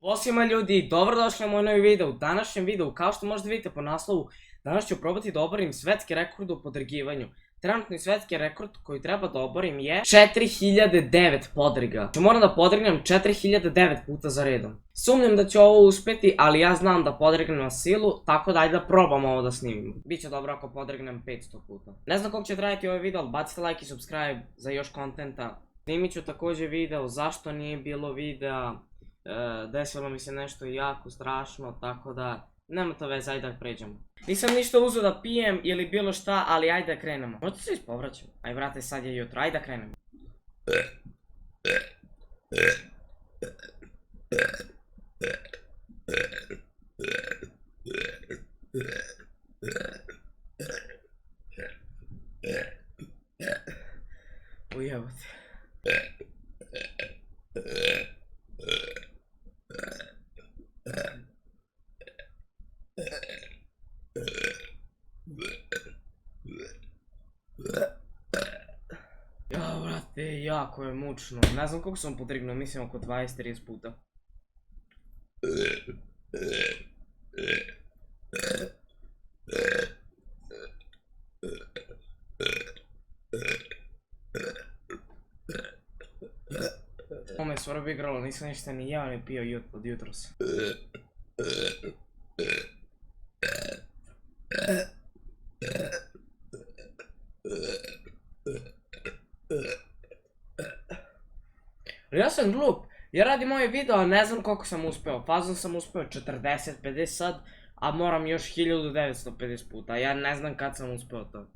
Pozdrav svima ljudi, dobrodošli na moj novi video. U današnjem videu, kao što možete vidjeti po naslovu, danas ću probati da oborim svetski rekord u podrigivanju. Trenutni svetski rekord koji treba da oborim je 4009 podriga. Moram da podrignem 4009 puta za redom. Sumnjam da ću ovo uspjeti, ali ja znam da podrignem na silu, tako da ajde da probam ovo da snimim. Biće dobro ako podrignem 500 puta. Ne znam koliko će trajati ovaj video, ali bacite like i subscribe za još kontenta. Snimit ću također video zašto nije bilo videa. Desilo mi se nešto jako strašno, tako da nema to veze, ajde da pređemo. Nisam ništa uzeo da pijem ili bilo šta, ali ajde da krenemo. Možete se ispovraćati? Aj vrate, sad je jutro, ajde da krenemo. Ujebote. Ja, brate, jako je mučno. Ne znam koliko sam podrignuo, mislim oko 20-30 puta. Ovo me svrbi grlo, nisam ništa ni jeo ni pio od jutros. Ja sam glup, ja radim ovaj video, a ne znam koliko sam uspeo. Fazom sam uspeo 40-50 sad, a moram još 1950 puta. Ja ne znam kad sam uspeo to.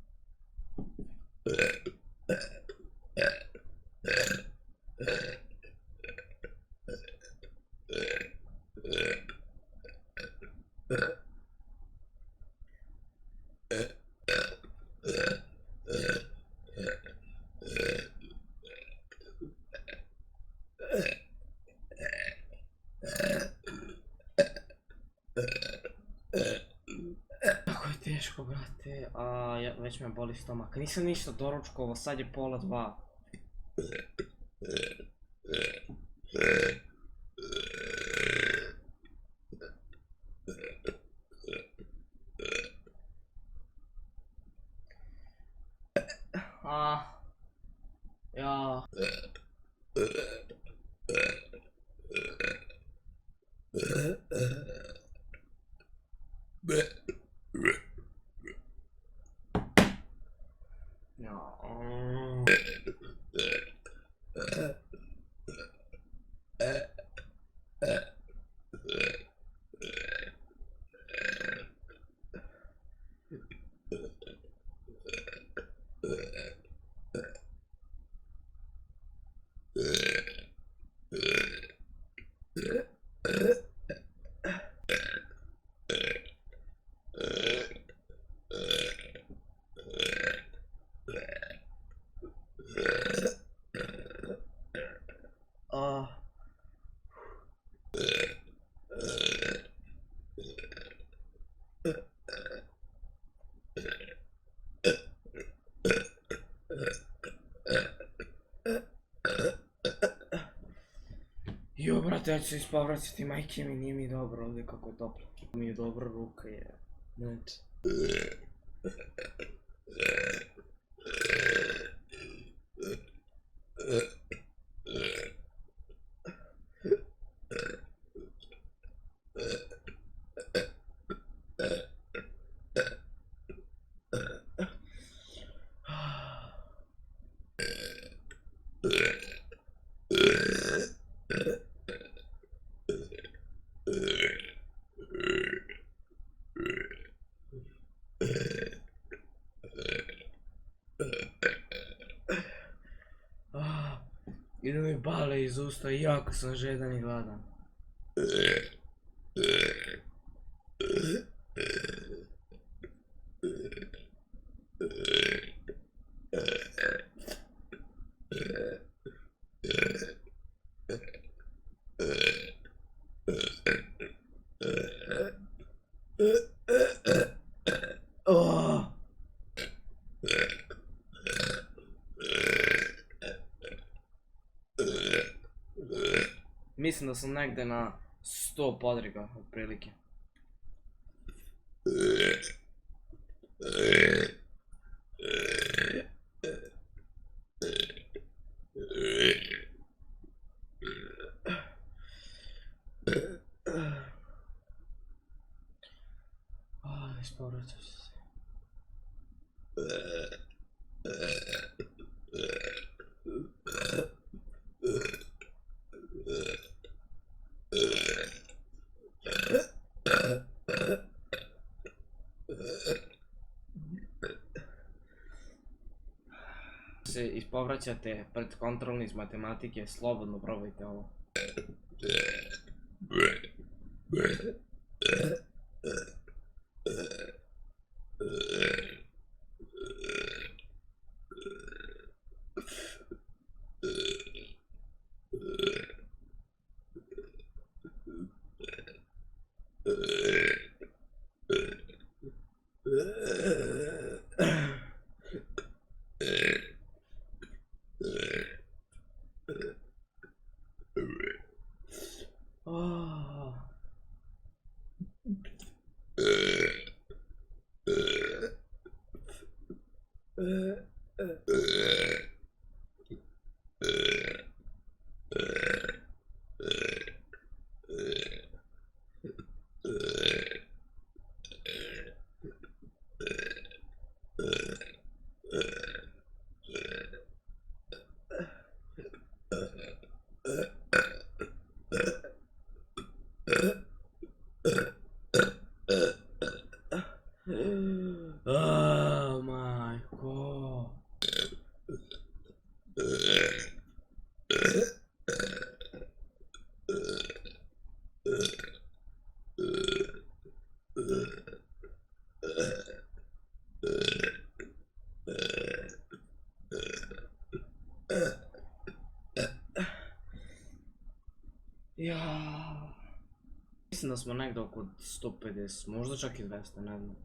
Kako je teško, brate, već me boli stomak. Nisam ništa doručkovao, sad je 1:30. Ja. Jo, brate, ja ću se ispovraćati, majke mi, nije mi dobro ovdje kako je toplo. Mi je dobro, ruka je, znači. Idu mi bale iz usta i jako sam žedan i gladan. Mislim da sam negde na 100 podriga, otprilike. Ispovraćao se. Se ispovraćate pred kontrolni iz matematike, slobodno probajte ovo. Majko. Ja. Mislim da smo negdje oko 150, možda čak i 200, ne znam.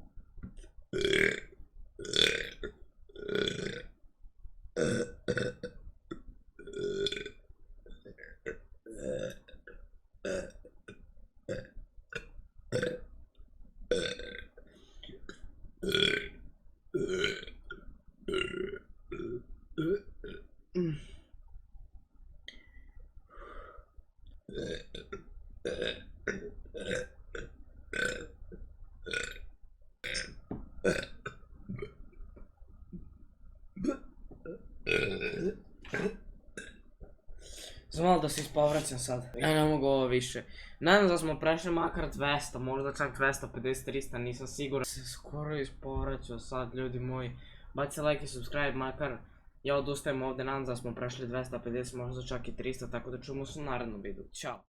Znam da se ispovraćam sad. Ja ne mogu ovo više. Nadam da smo prešli makar 200, možda čak 250, 300, nisam siguran. Se skoro ispovraćao sad, ljudi moji. Bacite like i subscribe makar. Ja odustajem ovdje, nadam da smo prešli 250, možda čak i 300, tako da čujemo se u narednom videu. Ćao.